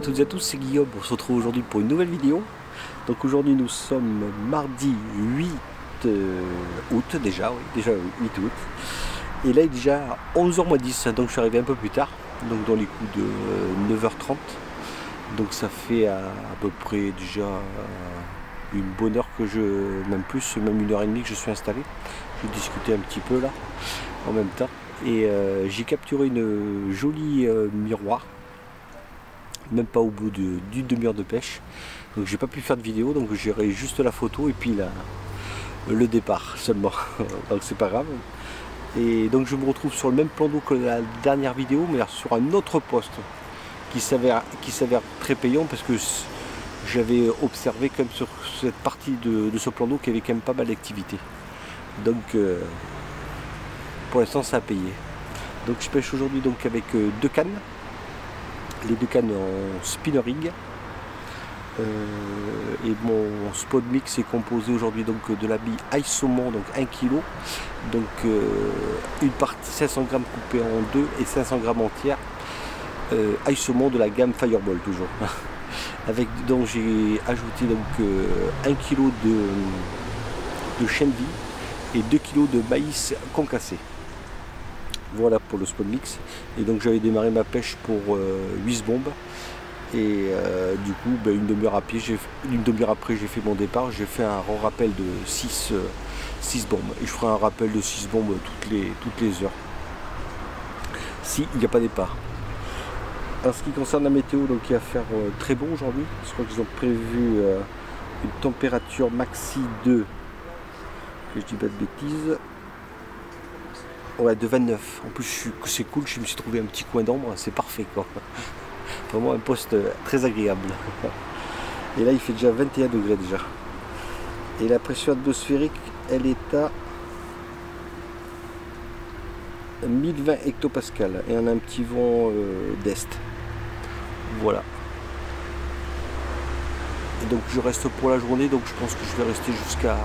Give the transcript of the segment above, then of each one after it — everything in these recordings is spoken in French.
toutes et à tous, c'est Guillaume. On se retrouve aujourd'hui pour une nouvelle vidéo. Donc aujourd'hui nous sommes mardi 8 août déjà, oui, déjà 8 août. Et là il est déjà 11h moins 10, donc je suis arrivé un peu plus tard, donc dans les coups de 9h30. Donc ça fait à peu près déjà une bonne heure que même plus, même 1h30 que je suis installé. Je vais discuter un petit peu là, en même temps. Et j'ai capturé une jolie miroir. Même pas au bout d'une demi-heure de pêche, donc j'ai pas pu faire de vidéo, donc j'irai juste la photo et puis le départ seulement. Donc c'est pas grave. Et donc je me retrouve sur le même plan d'eau que la dernière vidéo, mais sur un autre poste qui s'avère très payant, parce que j'avais observé quand même sur cette partie de ce plan d'eau qu'il y avait quand même pas mal d'activité. Donc pour l'instant ça a payé. Donc je pêche aujourd'hui donc avec deux cannes. Les deux cannes en spinning, et mon spot mix est composé aujourd'hui donc de la bille ail saumon, donc 1 kg, donc une partie 500 g coupée en deux et 500 g entière, ail saumon de la gamme Fireball toujours. Avec donc j'ai ajouté donc 1 kg de chène vie et 2 kg de maïs concassé. Voilà pour le spot mix. Et donc j'avais démarré ma pêche pour 8 bombes. Et du coup, une demi-heure après, j'ai fait mon départ. J'ai fait un rappel de 6 bombes. Et je ferai un rappel de 6 bombes toutes les heures. S'il n'y a pas départ. En ce qui concerne la météo, donc il va faire très bon aujourd'hui. Je crois qu'ils ont prévu une température maxi de, que je dis pas de bêtises, ouais, de 29. En plus c'est cool, je me suis trouvé un petit coin d'ombre, c'est parfait quoi. Vraiment un poste très agréable. Et là il fait déjà 21 degrés déjà. Et la pression atmosphérique elle est à 1020 hectopascal. Et on a un petit vent d'est. Voilà. Et donc je reste pour la journée, donc je pense que je vais rester jusqu'à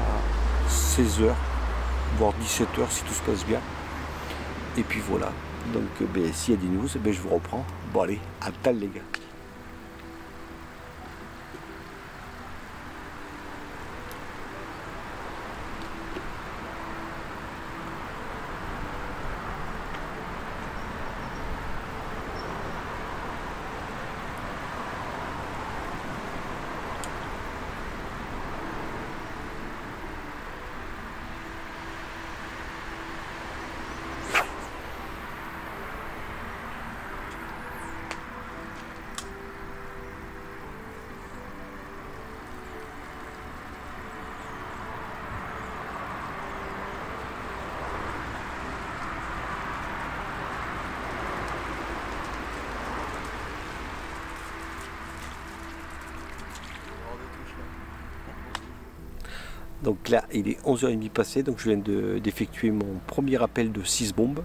16h, voire 17h si tout se passe bien. Et puis voilà, donc s'il y a des news, je vous reprends. Bon allez, à tout les gars. Donc là, il est 11h30 passé, donc je viens d'effectuer mon premier appel de 6 bombes.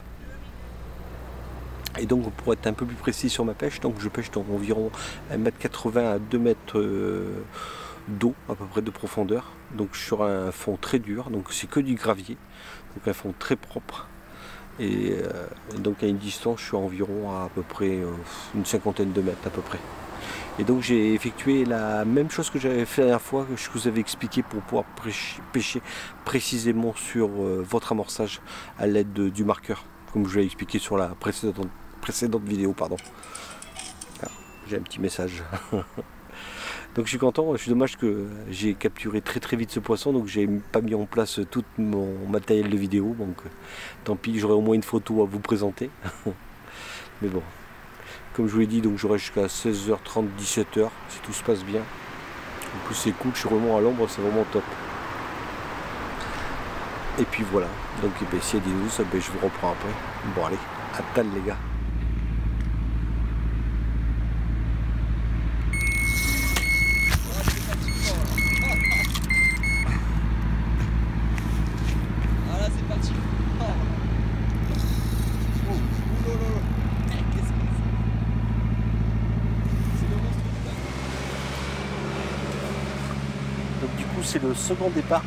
Et donc pour être un peu plus précis sur ma pêche, donc je pêche dans environ 1,80 m à 2 mètres d'eau, à peu près de profondeur. Donc sur un fond très dur, donc c'est que du gravier, donc un fond très propre. Et donc à une distance, je suis environ à peu près une cinquantaine de mètres à peu près. Et donc j'ai effectué la même chose que j'avais fait la dernière fois, que je vous avais expliqué, pour pouvoir pêcher précisément sur votre amorçage à l'aide du marqueur, comme je l'ai expliqué sur la précédente vidéo, pardon. J'ai un petit message. Donc je suis content, je suis dommage que j'ai capturé très vite ce poisson, donc j'ai pas mis en place tout mon matériel de vidéo, donc tant pis, j'aurai au moins une photo à vous présenter. Mais bon. Comme je vous l'ai dit, donc j'aurai jusqu'à 16h30, 17h, si tout se passe bien. En plus c'est cool, je suis vraiment à l'ombre, c'est vraiment top. Et puis voilà, donc s'il y a des news, je vous reprends après. Bon allez, à tal les gars. Voilà, c'est parti. Donc du coup c'est le second départ.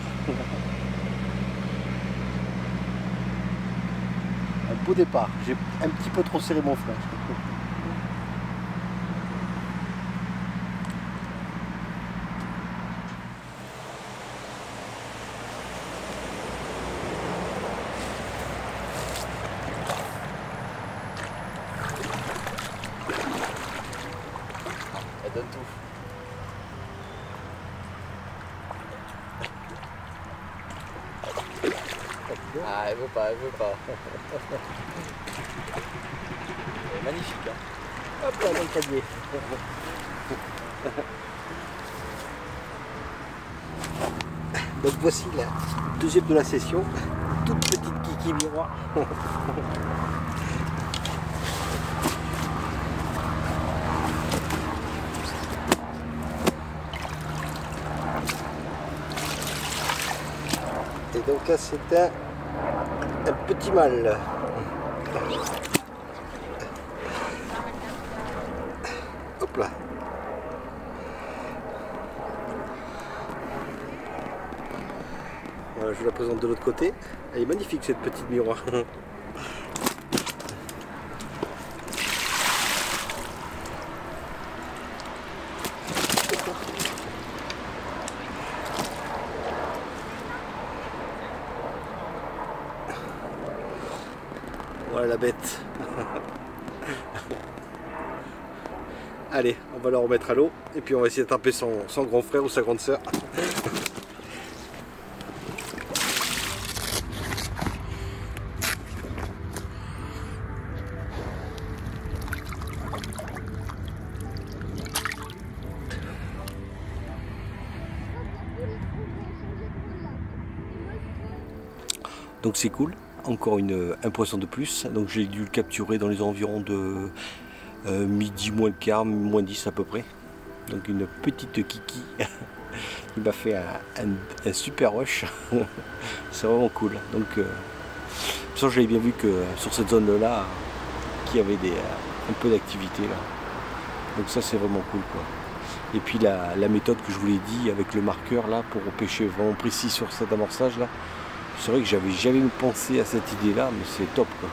Un beau départ. J'ai un petit peu trop serré mon frein. Ah, elle veut pas, elle veut pas. Magnifique, hein. Hop là, dans le panier. Donc voici la deuxième de la session. Toute petite kiki miroir. Et donc là c'est un petit mâle. Hop là. Voilà, je vous la présente de l'autre côté. Elle est magnifique cette petite miroir. Voilà la bête. Allez, on va la remettre à l'eau et puis on va essayer de taper son grand frère ou sa grande sœur. Donc c'est cool, encore un poisson de plus. Donc j'ai dû le capturer dans les environs de midi moins le quart, moins 10 à peu près. Donc une petite kiki. Il m'a fait un super rush. C'est vraiment cool. Donc j'avais bien vu que sur cette zone là qu'il y avait un peu d'activité là. Donc ça c'est vraiment cool quoi. Et puis la méthode que je vous l'ai dit avec le marqueur là pour pêcher vraiment précis sur cet amorçage là. C'est vrai que j'avais jamais pensé à cette idée là, mais c'est top quoi.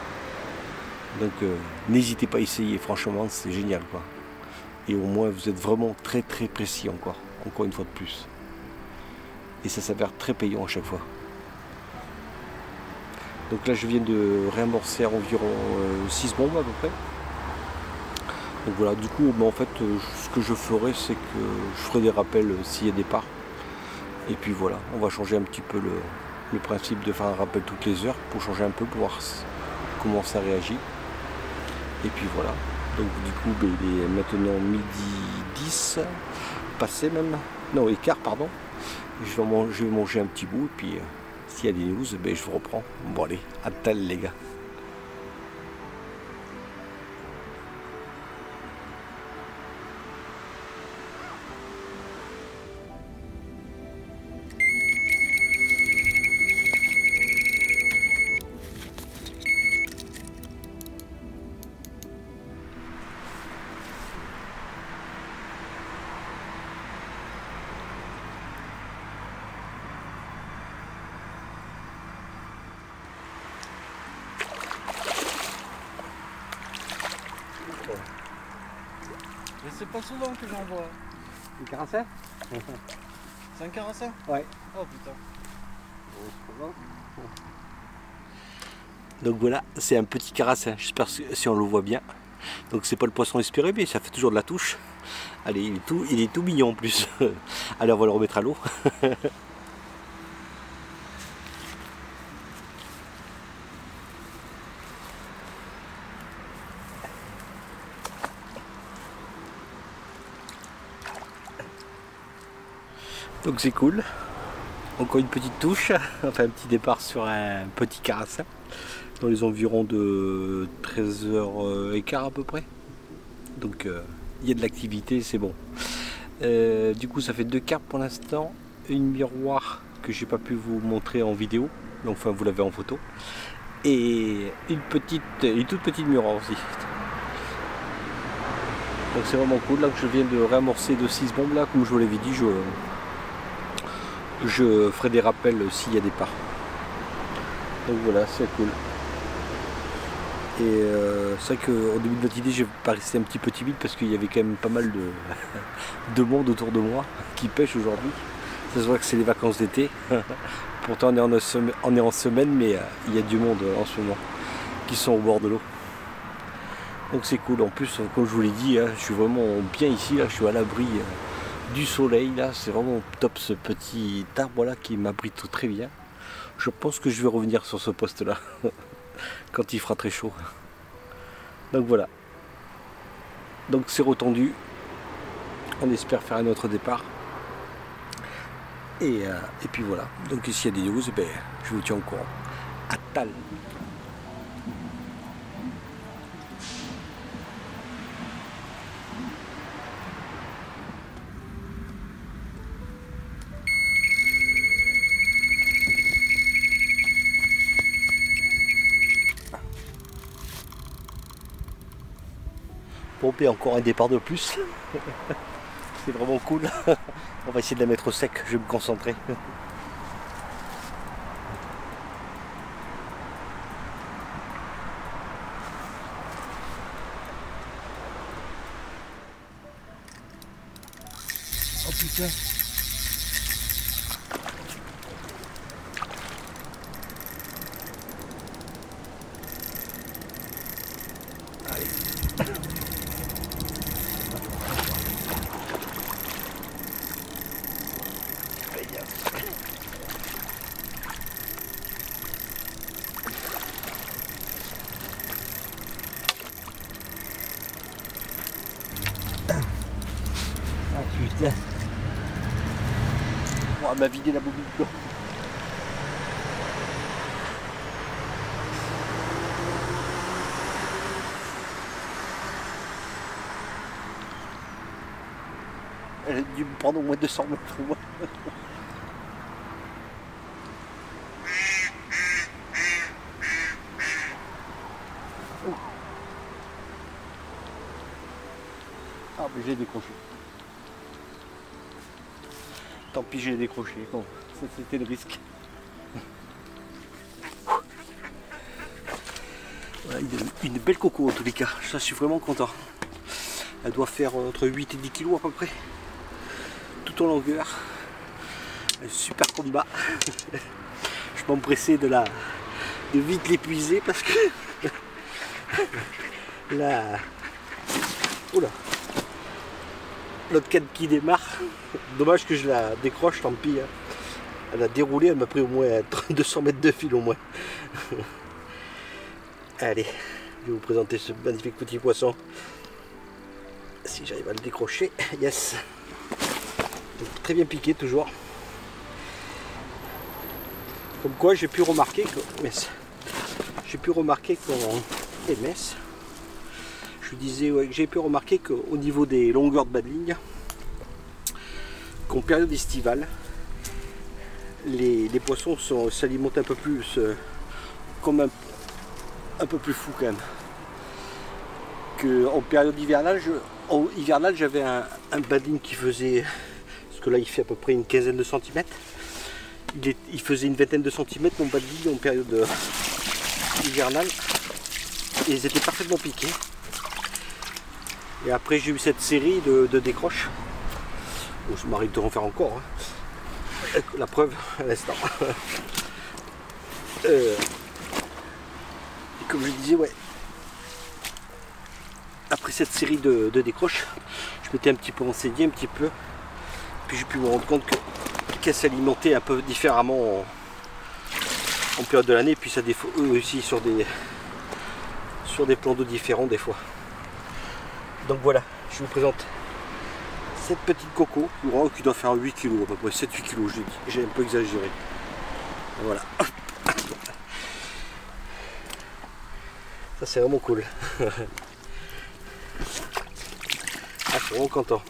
Donc n'hésitez pas à essayer, franchement c'est génial quoi. Et au moins vous êtes vraiment très précis encore une fois de plus. Et ça s'avère très payant à chaque fois. Donc là je viens de réamorcer à environ 6 bombes à peu près. Donc voilà, du coup en fait ce que je ferai c'est que je ferai des rappels s'il y a des parts. Et puis voilà, on va changer un petit peu le principe de faire un rappel toutes les heures pour changer un peu, pour voir comment ça réagit. Et puis voilà, donc du coup il est maintenant midi 10, passé même, non écart pardon. Je vais manger un petit bout et puis s'il y a des news, je vous reprends. Bon allez, à tout à l'heure les gars. Mais c'est pas souvent que j'en vois. Un carassin? C'est un carassin? Ouais. Oh putain. Donc voilà, c'est un petit carassin, j'espère si on le voit bien. Donc c'est pas le poisson espéré, mais ça fait toujours de la touche. Allez, il est tout mignon en plus. Allez, on va le remettre à l'eau. Donc c'est cool. Encore une petite touche, enfin un petit départ sur un petit carassin. Dans les environs de 13h15 à peu près. Donc il y a de l'activité, c'est bon. Du coup ça fait 2 carpes pour l'instant. Une miroir que j'ai pas pu vous montrer en vidéo. Donc enfin vous l'avez en photo. Et une toute petite miroir aussi. Donc c'est vraiment cool. Là que je viens de réamorcer de 6 bombes là, comme je vous l'avais dit, je ferai des rappels s'il y a des parts. Donc voilà, c'est cool. Et c'est vrai qu'au début de notre idée, je paraissais un petit peu timide parce qu'il y avait quand même pas mal de monde autour de moi qui pêche aujourd'hui. Ça se voit que c'est les vacances d'été. Pourtant on est en semaine, mais il y a du monde en ce moment qui sont au bord de l'eau. Donc c'est cool. En plus, comme je vous l'ai dit, je suis vraiment bien ici. Là, je suis à l'abri du soleil là, c'est vraiment top ce petit arbre là qui m'abrite très bien. Je pense que je vais revenir sur ce poste là quand il fera très chaud. Donc voilà. Donc c'est retendu. On espère faire un autre départ. Et puis voilà. Donc s'il y a des news, ben, je vous tiens au courant. À tal. Bon, et encore un départ de plus. C'est vraiment cool. On va essayer de la mettre au sec, je vais me concentrer. Oh putain. Allez. Ah putain. On m'a vidé la bobine d'eau. Elle a dû me prendre au moins 200 mètres au moins. Oh. Ah mais j'ai décroché. Tant pis, j'ai décroché. Bon, ça c'était le risque. Voilà, une belle coco en tous les cas. Ça, je suis vraiment content. Elle doit faire entre 8 et 10 kg à peu près. Tout en longueur. Un super combat. Je m'empressais de vite l'épuiser parce que là. Oula. L'autre canne qui démarre. Dommage que je la décroche, tant pis. Hein. Elle a déroulé, elle m'a pris au moins 200 mètres de fil au moins. Allez, je vais vous présenter ce magnifique petit poisson. Si j'arrive à le décrocher, yes. Donc, très bien piqué toujours. Comme quoi j'ai pu remarquer que MS, je disais ouais, que j'ai pu remarquer qu'au niveau des longueurs de bas de ligne, qu'en période estivale, les poissons s'alimentent un peu plus comme un peu plus fou quand même. Que en période hivernale, j'avais un bas de ligne qui faisait, parce que là il fait à peu près une quinzaine de centimètres. Il faisait une vingtaine de centimètres mon bas de ligne en période hivernale. Et ils étaient parfaitement piqués. Et après j'ai eu cette série de décroches. Bon, je m'arrive de en faire encore. Hein. La preuve à l'instant. Et comme je disais, ouais. Après cette série de décroches, je m'étais un petit peu renseigné, puis j'ai pu me rendre compte qu'elles s'alimentaient un peu différemment en période de l'année, puis ça défaut eux aussi sur des plans d'eau différents des fois. Donc voilà, je vous présente cette petite coco qui doit faire 8 kg à peu près, 7-8 kg j'ai un peu exagéré. Voilà. Ça c'est vraiment cool. Ah, je suis vraiment content.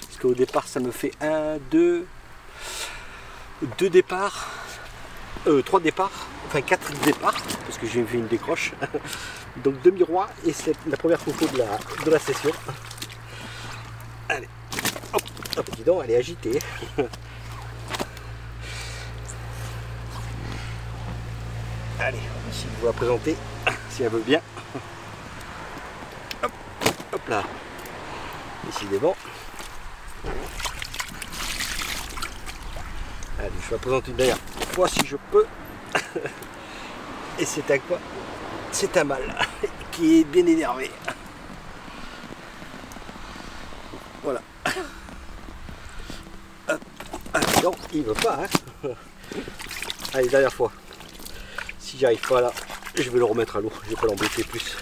Parce qu'au départ ça me fait 2 départs, 3 départs, enfin 4 départs, parce que j'ai fait une décroche. Donc 2 miroirs et c'est la première coco de la session. Allez, hop, hop, dis donc, elle est agitée. Allez, on va essayer de vous la présenter, si elle veut bien. Hop, hop là. Décidément. Allez, je vais la présenter une dernière fois si je peux. Et c'est à quoi? C'est un mâle qui est bien énervé. Voilà. Non, il veut pas, hein. Allez, dernière fois. Si j'y arrive pas là, je vais le remettre à l'eau. Je vais pas l'embêter plus.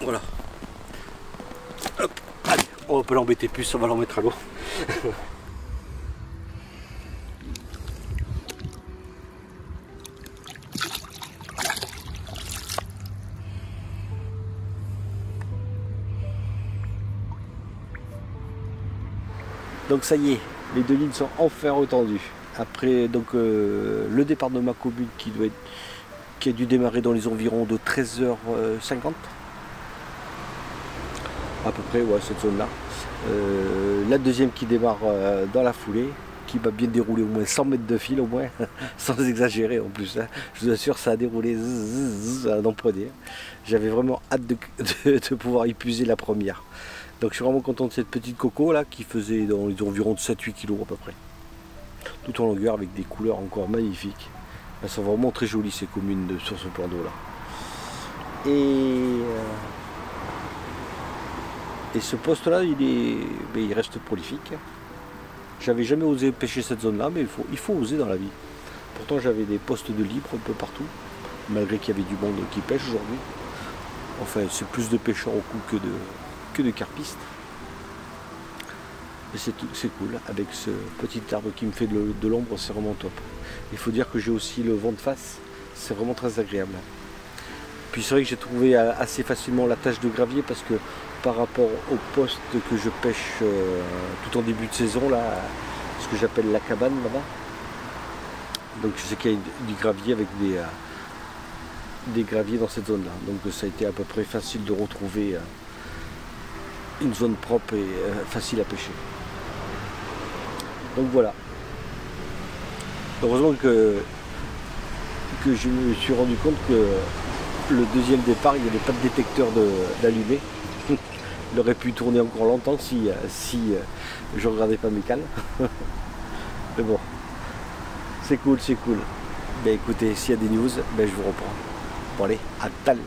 Voilà. Hop. Allez, on va pas l'embêter plus, on va le remettre à l'eau. Donc ça y est, les deux lignes sont enfin retendues. Après donc le départ de ma commune qui a dû démarrer dans les environs de 13h50. À peu près, ouais, cette zone là. La deuxième qui démarre dans la foulée, qui va bien dérouler au moins 100 mètres de fil au moins, sans exagérer en plus, hein. Je vous assure, ça a déroulé à n'en point dire. J'avais vraiment hâte de pouvoir épuiser la première. Donc je suis vraiment content de cette petite coco là qui faisait dans les environs de 7-8 kg à peu près. Tout en longueur avec des couleurs encore magnifiques. Elles sont vraiment très jolies ces communes sur ce plan d'eau là. Et ce poste là il reste prolifique. J'avais jamais osé pêcher cette zone là, mais il faut oser dans la vie. Pourtant j'avais des postes de libre un peu partout, malgré qu'il y avait du monde qui pêche aujourd'hui. Enfin c'est plus de pêcheurs au coup que de carpistes. Et c'est cool, avec ce petit arbre qui me fait de l'ombre, c'est vraiment top. Il faut dire que j'ai aussi le vent de face, c'est vraiment très agréable. Puis c'est vrai que j'ai trouvé assez facilement la tâche de gravier parce que par rapport au poste que je pêche tout en début de saison, là, ce que j'appelle la cabane là-bas, donc je sais qu'il y a du gravier avec des graviers dans cette zone-là. Donc ça a été à peu près facile de retrouver une zone propre et facile à pêcher. Donc voilà. Heureusement que je me suis rendu compte que le deuxième départ, il n'y avait pas de détecteur d'allumé. Il aurait pu tourner encore longtemps si je ne regardais pas mes cales. Mais bon, c'est cool, c'est cool. Ben écoutez, s'il y a des news, ben je vous reprends. Bon allez, à tal.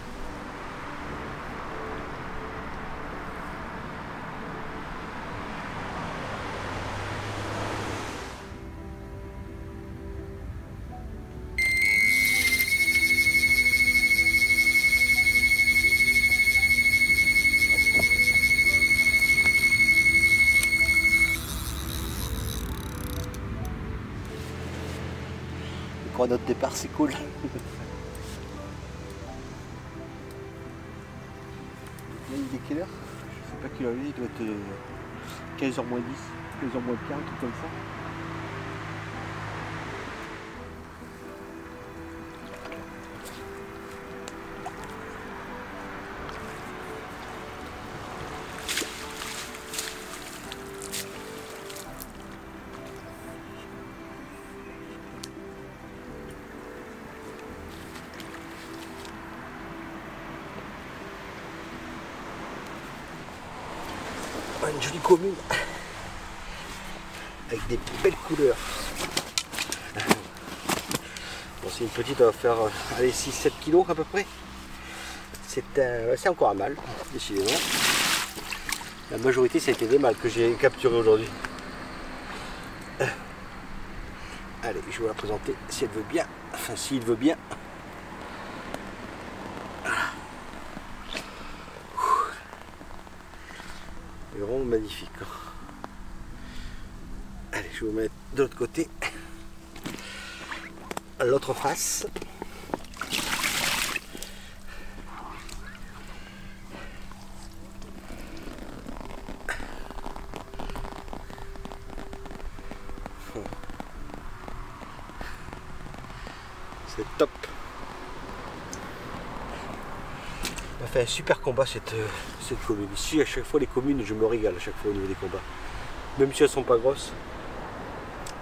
Notre départ, c'est cool. Là, il est quelle heure? Je sais pas quelle heure il doit être 15h moins 10, 15h moins 15, un truc comme ça. Une jolie commune avec des belles couleurs. Bon, c'est une petite, on va faire 6-7 kg à peu près. C'est encore un mâle, décidément. La majorité, ça a été des mâles que j'ai capturé aujourd'hui. Allez, je vais la présenter si elle veut bien. Enfin, s'il veut bien. Vraiment magnifique. Allez, je vais vous mettre de l'autre côté, à l'autre face. C'est top. On a fait un super combat cette commune. Ici, à chaque fois, les communes, je me régale à chaque fois au niveau des combats. Même si elles sont pas grosses.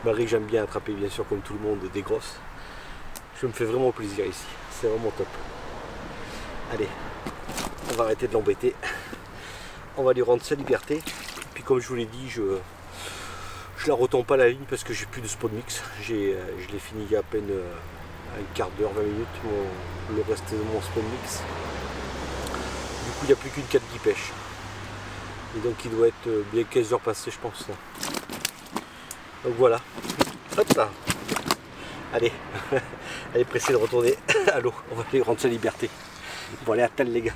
Malgré que j'aime bien attraper, bien sûr, comme tout le monde, des grosses. Je me fais vraiment plaisir ici. C'est vraiment top. Allez, on va arrêter de l'embêter. On va lui rendre sa liberté. Puis comme je vous l'ai dit, je la retends pas la ligne parce que j'ai plus de spot mix. Je l'ai fini il y a à peine un quart d'heure, 20 minutes, le reste de mon spot mix. Du coup, il n'y a plus qu'une canne qui pêche. Et donc il doit être bien 15 heures passées je pense. Là. Donc voilà. Hop là. Allez, elle est pressée de retourner à l'eau. On va aller rendre sa liberté. Bon allez à tel les gars.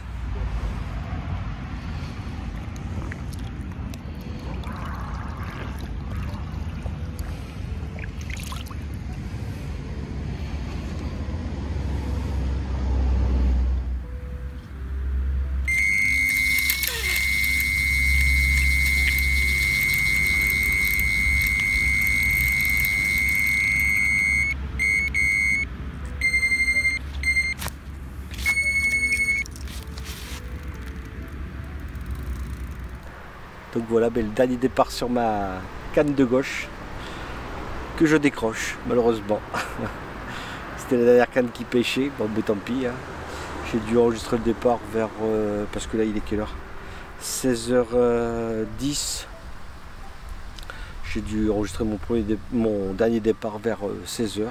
Donc voilà, le dernier départ sur ma canne de gauche que je décroche malheureusement. C'était la dernière canne qui pêchait, bon mais tant pis. Hein. J'ai dû enregistrer le départ vers, parce que là il est quelle heure, 16h10. J'ai dû enregistrer mon dernier départ vers 16h.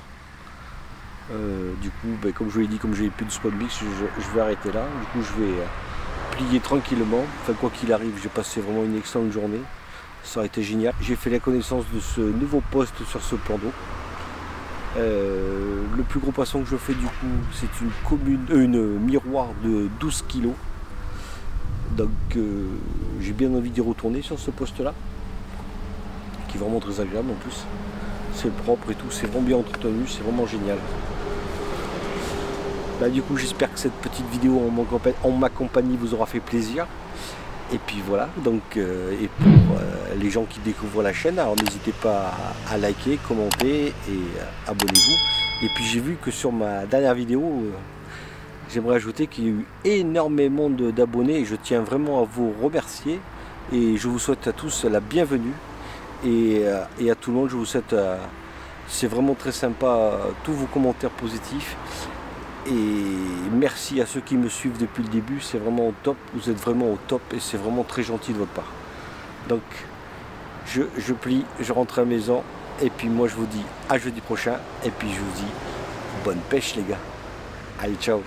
Du coup, comme je vous l'ai dit, comme je n'ai plus de spot mix, je vais arrêter là. Du coup je vais plier tranquillement. Enfin quoi qu'il arrive, j'ai passé vraiment une excellente journée. Ça a été génial. J'ai fait la connaissance de ce nouveau poste sur ce plan d'eau. Le plus gros poisson que je fais du coup, c'est une miroir de 12 kg. Donc j'ai bien envie d'y retourner sur ce poste là, qui est vraiment très agréable en plus. C'est propre et tout, c'est vraiment bien entretenu, c'est vraiment génial. Là, du coup j'espère que cette petite vidéo en ma compagnie vous aura fait plaisir. Et puis voilà, donc et pour les gens qui découvrent la chaîne, alors n'hésitez pas à liker, commenter et abonnez-vous. Et puis j'ai vu que sur ma dernière vidéo, j'aimerais ajouter qu'il y a eu énormément d'abonnés et je tiens vraiment à vous remercier. Et je vous souhaite à tous la bienvenue. Et à tout le monde, je vous souhaite, c'est vraiment très sympa, tous vos commentaires positifs. Et merci à ceux qui me suivent depuis le début, c'est vraiment au top, vous êtes vraiment au top et c'est vraiment très gentil de votre part. Donc je plie, je rentre à la maison et puis moi je vous dis à jeudi prochain et puis je vous dis bonne pêche les gars. Allez ciao.